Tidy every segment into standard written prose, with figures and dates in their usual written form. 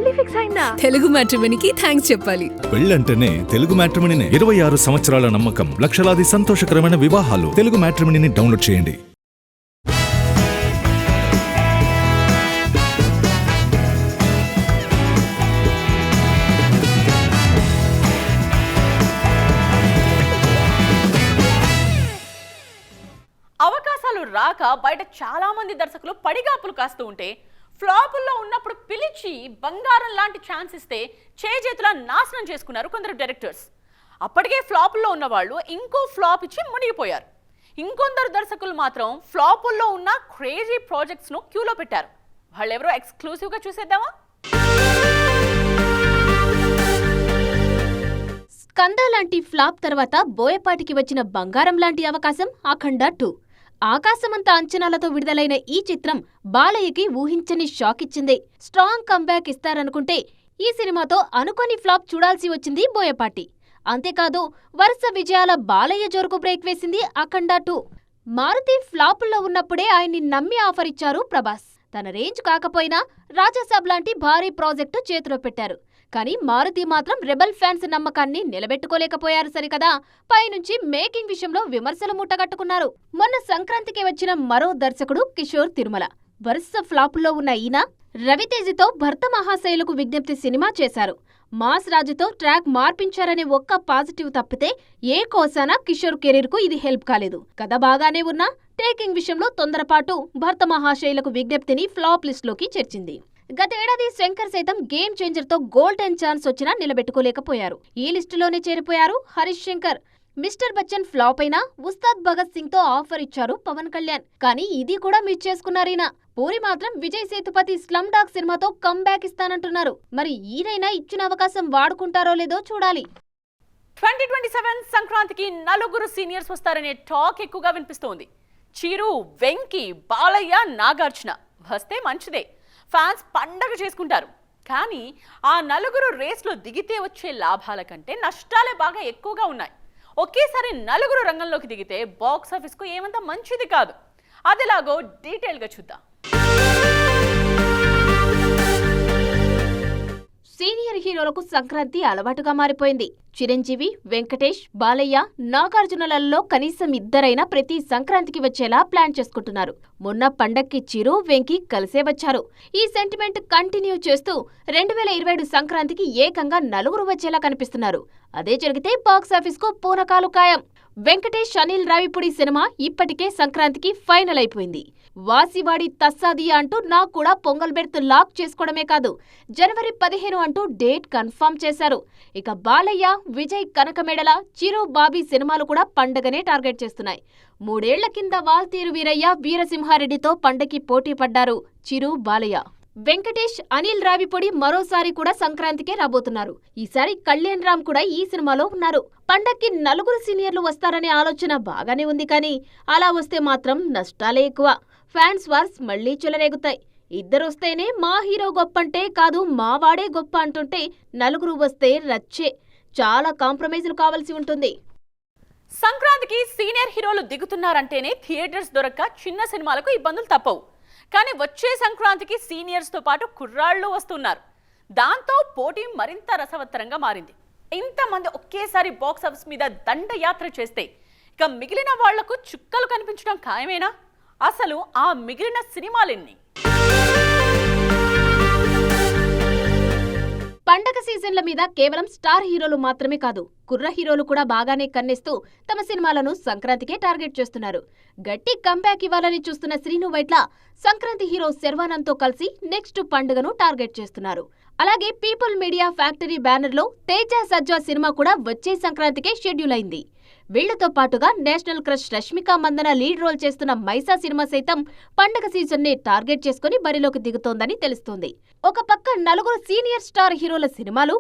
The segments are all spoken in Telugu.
పెళ్లి ఫిక్స్ అయిందా? తెలుగు మ్యాట్రిమోనీకి థ్యాంక్స్ చెప్పాలి. పెళ్ళంటేనే తెలుగు మ్యాట్రిమోనీనే. 26 సంవత్సరాల నమ్మకం, లక్షలాది సంతోషకరమైన వివాహాలు. తెలుగు మ్యాట్రిమోనీని డౌన్లోడ్ చేయండి. అవకాశాలు రాక బయట చాలా మంది దర్శకులు పడిగాపులు కాస్తూ ఉంటే, ఫ్లాపుల్లో ఉన్నప్పుడు పిలిచి బంగారం లాంటి ఛాన్స్ ఇస్తే చేతుల నాశనం చేసుకున్నారు కొందరు డైరెక్టర్స్. అప్పటికే ఫ్లాపుల్లో ఉన్న వాళ్ళు ఇంకో ఫ్లాప్ ఇచ్చి మునిగిపోయారు. ఇంకొందరు దర్శకులు మాత్రం ఫ్లాపుల్లో ఉన్న క్రేజీ ప్రాజెక్ట్స్ను క్యూలో పెట్టారు. వాళ్ళెవరో ఎక్స్క్లూసివ్గా చూసేద్దామా? స్కంద లాంటి ఫ్లాప్ తర్వాత బోయపాటికి వచ్చిన బంగారం లాంటి అవకాశం అఖండ 2. ఆకాశమంత అంచనాలతో విడుదలైన ఈ చిత్రం బాలయ్యకి ఊహించని షాక్ ఇచ్చింది. స్ట్రాంగ్ కంబ్యాక్ ఇస్తారనుకుంటే ఈ సినిమాతో అనుకోని ఫ్లాప్ చూడాల్సి వచ్చింది బోయపాటి. అంతేకాదు వరుస విజయాల బాలయ్య జోరుకు బ్రేక్ వేసింది అఖండ 2. మారుతి ఫ్లాపుల్లో ఉన్నప్పుడే ఆయన్ని నమ్మి ఆఫర్ ఇచ్చారు ప్రభాస్. తన రేంజ్ కాకపోయినా రాజాసాబ్ లాంటి భారీ ప్రాజెక్టు చేతిలో పెట్టారు. కానీ మారుతి మాత్రం రెబల్ ఫ్యాన్స్ నమ్మకాన్ని నిలబెట్టుకోలేకపోయారు సరికదా, పైనుంచి మేకింగ్ విషయంలో విమర్శలు మూటగట్టుకున్నారు. మొన్న సంక్రాంతికి వచ్చిన మరో దర్శకుడు కిషోర్ తిరుమల. వరుస ఫ్లాపుల్లో ఉన్న ఈయన రవితేజతో భర్త మహాశైలకు విజ్ఞప్తి సినిమా చేశారు. మాస్ రాజుతో ట్రాక్ మార్పించారనే ఒక్క పాజిటివ్ తప్పితే ఏ కోసానా కిషోర్ కెరీర్ కు ఇది హెల్ప్ కాలేదు. కథ బాగానే ఉన్నా టేకింగ్ విషయంలో తొందరపాటు భర్త మహాశైలకు విజ్ఞప్తిని ఫ్లాప్ లిస్ట్ లోకి చేర్చింది. గతేడాది శంకర్ సైతం గేమ్ చేంజర్ తో గోల్డెన్ ఛాన్స్ వచ్చినా నిలబెట్టుకోలేకపోయారు. ఈ లిస్టులోనే చేరిపోయారు హరీష్ శంకర్. మిస్టర్ బచ్చన్ ఫ్లాప్ అయినా ఉస్తాద్ భగత్ సింగ్ తో ఆఫర్ ఇచ్చారు పవన్ కళ్యాణ్. కానీ ఇది కూడా మిస్ చేసుకున్నారీనా. పూరి మాత్రం విజయ్ సేతుపతి స్లమ్ డాగ్ సినిమాతో కమ్బ్యాక్ ఇస్తానంటున్నారు. మరి ఈయనైనా ఇచ్చిన అవకాశం వాడుకుంటారో లేదో చూడాలి. 2027 సంక్రాంతికి నలుగురు సీనియర్స్ వస్తారనే టాక్ ఎక్కువగా వినిపిస్తోంది. చిరు, వెంకీ, బాలయ్య, నాగార్జున వస్తే మంచిదే, ఫ్యాన్స్ పండగ చేసుకుంటారు. కానీ ఆ నలుగురు రేస్లో దిగితే వచ్చే లాభాల కంటే నష్టాలే బాగా ఎక్కువగా ఉన్నాయి. ఒకేసారి నలుగురు రంగంలోకి దిగితే బాక్స్ ఆఫీస్కు ఏమంత మంచిది కాదు. అదిలాగో డీటెయిల్గా చూద్దాం. సీనియర్ హీరోలకు సంక్రాంతి అలవాటుగా మారిపోయింది. చిరంజీవి, వెంకటేష్, బాలయ్య, నాగార్జునలలో కనీసం ఇద్దరైనా ప్రతి సంక్రాంతికి వచ్చేలా ప్లాన్ చేసుకుంటున్నారు. మొన్న పండక్కి చిరు, వెంకీ కలిసే వచ్చారు. ఈ సెంటిమెంట్ కంటిన్యూ చేస్తూ 2027 సంక్రాంతికి ఏకంగా నలుగురు వచ్చేలా కనిపిస్తున్నారు. అదే జరిగితే బాక్సాఫీస్ కు పూనకాలు ఖాయం. వెంకటేష్, అనిల్ రావిపూడి సినిమా ఇప్పటికే సంక్రాంతికి ఫైనల్ అయిపోయింది. వాసివాడి తస్సాది అంటూ నాకు కూడా పొంగల్ బెర్త్ లాక్ చేసుకోవడమే కాదు, జనవరి 15 అంటూ డేట్ కన్ఫర్మ్ చేశారు. ఇక బాలయ్య, విజయ్ కనకమేడల, చిరు, బాబీ సినిమాలు కూడా పండగనే టార్గెట్ చేస్తున్నాయి. 3 ఏళ్ల కింద వాల్తీరు వీరయ్య, వీరసింహారెడ్డితో పండగకి పోటీ పడ్డారు చిరు, బాలయ్య. వెంకటేష్, అనిల్ రావిపూడి మరోసారి కూడా సంక్రాంతికే రాబోతున్నారు. ఈసారి కళ్యాణ్ రామ్ కూడా ఈ సినిమాలో ఉన్నారు. పండక్కి నలుగురు సీనియర్లు వస్తారనే ఆలోచన బాగానే ఉంది. కానీ అలా వస్తే మాత్రం నష్టాలే ఎక్కువ. ఫ్యాన్స్ వార్స్ మళ్లీ చెలరేగుతాయి. ఇద్దరొస్తేనే మా హీరో గొప్పంటే కాదు, మా వాడే గొప్ప అంటుంటే నలుగురు వస్తే రచ్చే. చాలా కాంప్రమైజులు కావాల్సి ఉంటుంది. సంక్రాంతికి సీనియర్ హీరోలు దిగుతున్నారంటేనే థియేటర్స్ దొరక్క చిన్న సినిమాలకు ఇబ్బందులు తప్పవు. కానీ వచ్చే సంక్రాంతికి సీనియర్స్తో పాటు కుర్రాళ్ళు వస్తున్నారు. దాంతో పోటీ మరింత రసవత్తరంగా మారింది. ఇంతమంది ఒకేసారి బాక్స్ ఆఫీస్ మీద దండయాత్ర చేస్తే ఇక మిగిలిన వాళ్లకు చుక్కలు కనిపించడం ఖాయమేనా? అసలు ఆ మిగిలిన సినిమాలెన్ని? పండగ సీజన్ల మీద కేవలం స్టార్ హీరోలు మాత్రమే కాదు, కుర్ర హీరోలు కూడా బాగానే కన్నేస్తూ తమ సినిమాలను సంక్రాంతికే టార్గెట్ చేస్తున్నారు. గట్టి కంబ్యాక్ ఇవ్వాలని చూస్తున్న శ్రీను వైట్ల సంక్రాంతి హీరో శర్వానంద్తో కలిసి నెక్స్ట్ పండుగను టార్గెట్ చేస్తున్నారు. అలాగే పీపుల్ మీడియా ఫ్యాక్టరీ బ్యానర్లో తేజ సజ్జా సినిమా కూడా వచ్చే సంక్రాంతికే షెడ్యూల్ అయింది. వీళ్లతో పాటుగా national crush Rashmika Mandanna lead role చేస్తున్న మైసా సినిమా సైతం పండగ సీజన్ ని టార్గెట్ చేసుకుని బరిలోకి దిగుతోందని తెలుస్తోంది. ఒక పక్క నలుగురు సీనియర్ స్టార్ హీరోల సినిమాలు,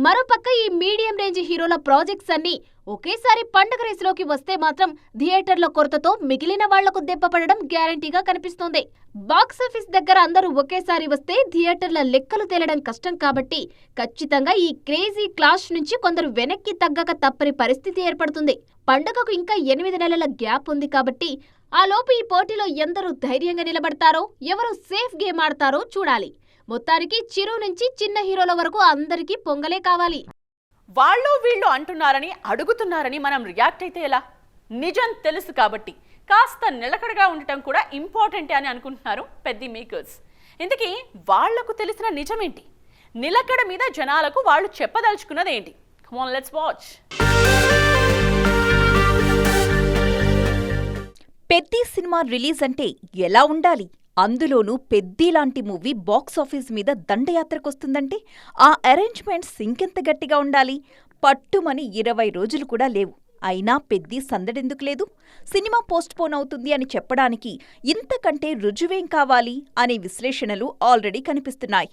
మరోపక్క ఈ మీడియం రేంజ్ హీరోల ప్రాజెక్ట్స్ అన్ని ఒకేసారి పండగ రేసులోకి వస్తే మాత్రం థియేటర్ల కొరతతో మిగిలిన వాళ్లకు దెబ్బపడడం గ్యారంటీగా కనిపిస్తోంది. బాక్సాఫీస్ దగ్గర అందరూ ఒకేసారి వస్తే థియేటర్ల లెక్కలు తేలడం కష్టం కాబట్టి ఖచ్చితంగా ఈ క్రేజీ క్లాష్ నుంచి కొందరు వెనక్కి తగ్గక తప్పని పరిస్థితి ఏర్పడుతుంది. పండగకు ఇంకా 8 నెలల గ్యాప్ ఉంది కాబట్టి ఆ లోపు ఈ పోటీలో ఎందరూ ధైర్యంగా నిలబడతారో, ఎవరు సేఫ్ గేమ్ ఆడతారో చూడాలి. మొత్తానికి చిరు నుంచి చిన్న హీరోల వరకు అందరికీ పొంగలే కావాలి. వాళ్ళు వీళ్ళు అంటున్నారని అడుగుతున్నారని మనం రియాక్ట్ అయితే ఎలా? నిజం తెలుసు కాబట్టి కాస్త నిలకడగా ఉండటం కూడా ఇంపార్టెంటే అని అనుకుంటున్నారు పెద్ద మేకర్స్. ఇంతకీ వాళ్లకు తెలిసిన నిజమేంటి? నిలకడ మీద జనాలకు వాళ్ళు చెప్పదలుచుకున్నది ఏంటి? Come on, let's watch. Peddi cinema release అంటే ఎలా ఉండాలి? అందులోనూ పెద్ది లాంటి మూవీ బాక్సాఫీస్ మీద దండయాత్రకొస్తుందంటే ఆ అరేంజ్మెంట్స్ ఇంకెంత గట్టిగా ఉండాలి? పట్టుమని 20 రోజులు కూడా లేవు. అయినా పెద్ది సందడెందుకు లేదు? సినిమా పోస్ట్పోన్ అవుతుంది అని చెప్పడానికి ఇంతకంటే రుజువేం కావాలి అనే విశ్లేషణలు ఆల్రెడీ కనిపిస్తున్నాయి.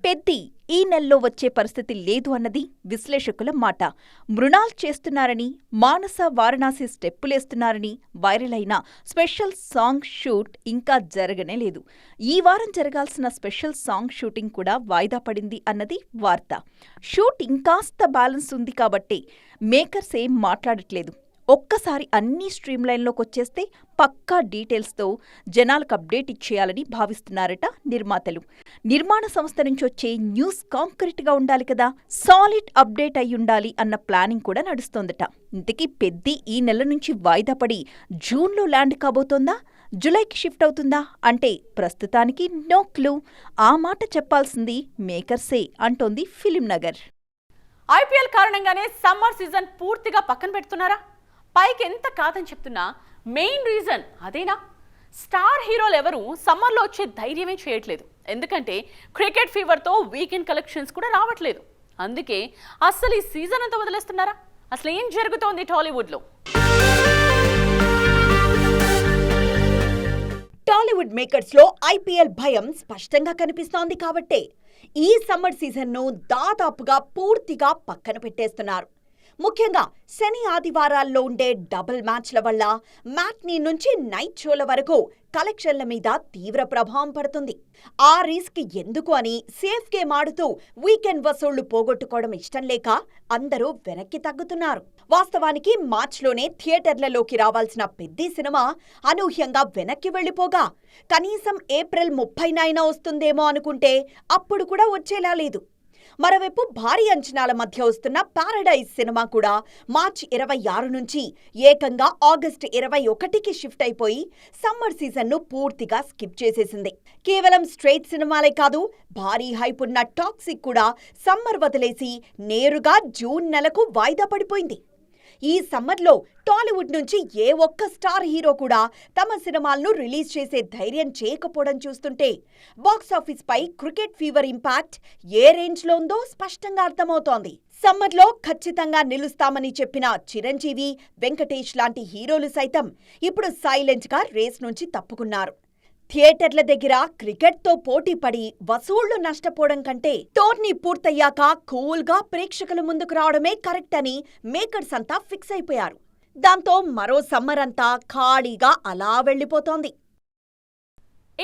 పెద్ది ఈ నెలలో వచ్చే పరిస్థితి లేదు అన్నది విశ్లేషకుల మాట. మృణాల్ చేస్తున్నారని, మానస వారణాసి స్టెప్పులేస్తున్నారని వైరల్ అయిన స్పెషల్ సాంగ్ షూట్ ఇంకా జరగనే లేదు. ఈ వారం జరగాల్సిన స్పెషల్ సాంగ్ షూటింగ్ కూడా వాయిదా పడింది అన్నది వార్త. షూట్ ఇంకాస్త బ్యాలెన్స్ ఉంది కాబట్టి మేకర్స్ ఏం మాట్లాడట్లేదు. ఒక్కసారి అన్నీ స్ట్రీమ్లైన్లోకొచ్చేస్తే పక్కా డీటెయిల్స్తో జనాలకు అప్డేట్ ఇచ్చేయాలని భావిస్తున్నారట నిర్మాతలు. నిర్మాణ సంస్థ నుంచి వచ్చే న్యూస్ కాంక్రీట్గా ఉండాలి కదా, సాలిడ్ అప్డేట్ అయ్యుండాలి అన్న ప్లానింగ్ కూడా నడుస్తోందట. ఇంతకీ పెద్ది ఈ నెల నుంచి వాయిదా పడి జూన్లో ల్యాండ్ కాబోతోందా, జులైకి షిఫ్ట్ అవుతుందా అంటే ప్రస్తుతానికి నో క్లూ. ఆ మాట చెప్పాల్సింది మేకర్సే అంటోంది ఫిలిం నగర్. ఐపీఎల్ కారణంగానే సమ్మర్ సీజన్ పూర్తిగా పక్కన పెడుతున్నారా? పైకి ఎంత కాదని చెప్తున్నా మెయిన్ రీజన్ అదేనా? స్టార్ హీరోలు ఎవరు సమ్మర్లో వచ్చే ధైర్యమే చేయట్లేదు. ఎందుకంటే క్రికెట్ ఫీవర్తో వీకెండ్ కలెక్షన్స్ కూడా రావట్లేదు. అందుకే అసలు ఈ సీజన్ అంతా వదిలేస్తున్నారా? అసలు ఏం జరుగుతోంది టాలీవుడ్లో? టాలీవుడ్ మేకర్స్ లో ఐపీఎల్ భయం స్పష్టంగా కనిపిస్తోంది కాబట్టే ఈ సమ్మర్ సీజన్ను దాదాపుగా పూర్తిగా పక్కన పెట్టేస్తున్నారు. ముఖ్యంగా శని ఆదివారాల్లో ఉండే డబుల్ మ్యాచ్ల వల్ల మ్యాట్నీ నుంచి నైట్ షోల వరకు కలెక్షన్ల మీద తీవ్ర ప్రభావం పడుతుంది. ఆ రిస్క్ ఎందుకు అని సేఫ్ గేమ్ ఆడుతూ వీకెండ్ వసూళ్లు పోగొట్టుకోవడం ఇష్టం లేక అందరూ వెనక్కి తగ్గుతున్నారు. వాస్తవానికి మార్చ్లోనే థియేటర్లలోకి రావాల్సిన పెద్ది సినిమా అనూహ్యంగా వెనక్కి వెళ్లిపోగా కనీసం ఏప్రిల్ 30న వస్తుందేమో అనుకుంటే అప్పుడు కూడా వచ్చేలా లేదు. మరోవైపు భారీ అంచనాల మధ్య వస్తున్న పారడైజ్ సినిమా కూడా మార్చి 26 నుంచి ఏకంగా ఆగస్టు 21కి షిఫ్ట్ అయిపోయి సమ్మర్ సీజన్ను పూర్తిగా స్కిప్ చేసేసింది. కేవలం స్ట్రైట్ సినిమాలే కాదు, భారీ హైప్ ఉన్న టాక్సిక్ కూడా సమ్మర్ వదిలేసి నేరుగా జూన్ నెలకు వాయిదా పడిపోయింది. ఈ సమ్మర్లో టాలీవుడ్ నుంచి ఏ ఒక్క స్టార్ హీరో కూడా తమ సినిమాలను రిలీజ్ చేసే ధైర్యం చేయకపోవడం చూస్తుంటే బాక్సాఫీస్ పై క్రికెట్ ఫీవర్ ఇంపాక్ట్ ఏ రేంజ్లో ఉందో స్పష్టంగా అర్థమవుతోంది. సమ్మర్లో ఖచ్చితంగా నిలుస్తామని చెప్పిన చిరంజీవి, వెంకటేష్ లాంటి హీరోలు సైతం ఇప్పుడు సైలెంట్గా రేస్ నుంచి తప్పుకున్నారు. థియేటర్ల దగ్గర క్రికెట్తో పోటీ పడి వసూళ్లు నష్టపోవడం కంటే టోర్నీ పూర్తయ్యాక కూల్గా ప్రేక్షకుల ముందుకు రావడమే కరెక్ట్ అని మేకర్స్ అంతా ఫిక్స్ అయిపోయారు. దాంతో మరో సమ్మర్ అంతా ఖాళీగా అలా వెళ్లిపోతోంది.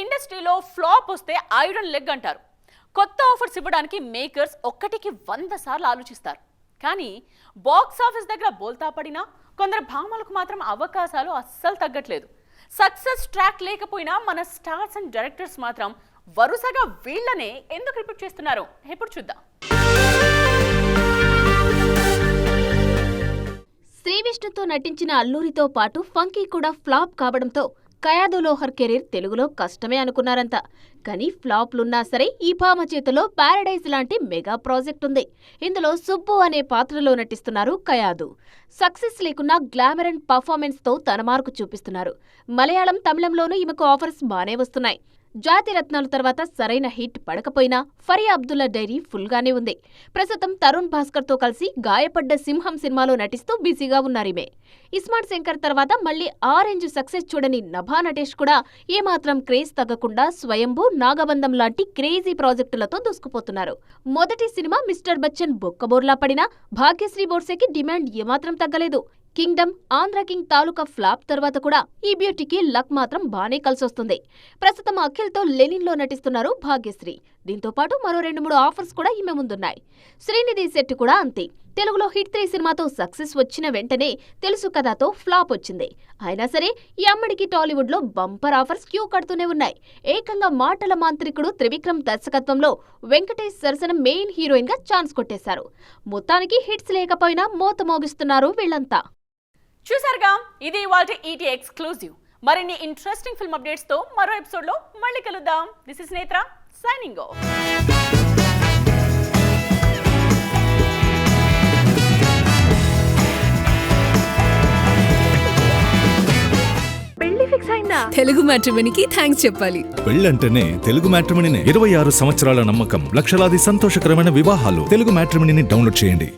ఇండస్ట్రీలో ఫ్లాప్ వస్తే ఐరన్ లెగ్ అంటారు. కొత్త ఆఫర్స్ ఇవ్వడానికి మేకర్స్ 1కి 100 సార్లు ఆలోచిస్తారు. కానీ బాక్స్ ఆఫీస్ దగ్గర బోల్తా పడినా కొందరు భామలకు మాత్రం అవకాశాలు అస్సలు తగ్గట్లేదు. సక్సెస్ ట్రాక్ లేకపోయినా మన స్టార్స్ అండ్ డైరెక్టర్స్ మాత్రం వరుసగా వీళ్ళనే ఎందుకు రిపీట్ చేస్తున్నారో ఇప్పుడు చూద్దాం. శ్రీవిష్ణుతో నటించిన అల్లూరితో పాటు ఫంకీ కూడా ఫ్లాప్ కావడంతో కయాదు లోహర్ కెరీర్ తెలుగులో కష్టమే అనుకున్నారంతా. కానీ ఫ్లాప్లున్నా సరే ఈ భామ చేతిలో పారడైజ్ లాంటి మెగా ప్రాజెక్ట్ ఉంది. ఇందులో సుబ్బు అనే పాత్రలో నటిస్తున్నారు కయాదు. సక్సెస్ లేకున్నా గ్లామర్ అండ్ పర్ఫార్మెన్స్తో తన మార్కు చూపిస్తున్నారు. మలయాళం, తమిళంలోనూ ఈమెకు ఆఫర్స్ బానే వస్తున్నాయి. జాతిరత్నాల తర్వాత సరైన హిట్ పడకపోయినా ఫరియా అబ్దుల్లా డైరీ ఫుల్గానే ఉంది. ప్రస్తుతం తరుణ్ భాస్కర్తో కలిసి గాయపడ్డ సింహం సినిమాలో నటిస్తూ బిజీగా ఉన్నారీమే. ఇస్మార్ట్ శంకర్ తర్వాత మళ్లీ ఆరెంజ్ సక్సెస్ చూడని నభా నటేష్ కూడా ఏమాత్రం క్రేజ్ తగ్గకుండా స్వయంభూ, నాగబంధం లాంటి క్రేజీ ప్రాజెక్టులతో దూసుకుపోతున్నారు. మొదటి సినిమా మిస్టర్ బచ్చన్ బొక్కబోర్లా పడినా భాగ్యశ్రీ బోర్సేకి డిమాండ్ ఏమాత్రం తగ్గలేదు. కింగ్డమ్, ఆంధ్ర కింగ్ తాలూకా ఫ్లాప్ తర్వాత కూడా ఈ బ్యూటీకి లక్ మాత్రం బానే కలిసొస్తుంది. ప్రస్తుతం అఖిల్తో లెనిన్లో నటిస్తున్నారు భాగ్యశ్రీ. దీంతో పాటు మరో 2-3 ఆఫర్స్ కూడా ఈమె ముందున్నాయి. శ్రీనిధి శెట్టి కూడా అంతే. తెలుగులో హిట్ 3 సినిమాతో సక్సెస్ వచ్చిన వెంటనే తెలుసు కథతో ఫ్లాప్ వచ్చింది. అయినా సరే ఈ అమ్మడికి టాలీవుడ్ లో బంపర్ ఆఫర్స్ క్యూ కడుతూనే ఉన్నాయి. ఏకంగా మాటల మాంత్రికుడు త్రివిక్రమ్ దర్శకత్వంలో వెంకటేష్ సరసన మెయిన్ హీరోయిన్ గా ఛాన్స్ కొట్టేశారు. మొత్తానికి హిట్స్ లేకపోయినా మోత మోగిస్తున్నారు వీళ్ళంతా. చూసారుగా, ఇది ఇవాల్టి ఈటీ ఎక్స్క్లూజివ్. మరిన్ని ఇంట్రెస్టింగ్ ఫిల్మ్ అప్డేట్స్ తో మరో ఎపిసోడ్ లో మళ్ళీ కలుద్దాం. దిస్ ఇస్ నేత్ర సైనింగ్ ఆఫ్. తెలుగు మ్యాట్రిమోనీకి థ్యాంక్స్ చెప్పాలి. పెళ్ళంటేనే తెలుగు మ్యాట్రిమోనీనే. 26 సంవత్సరాల నమ్మకం, లక్షలాది సంతోషకరమైన వివాహాలు. తెలుగు మ్యాట్రిమోనీని డౌన్లోడ్ చేయండి.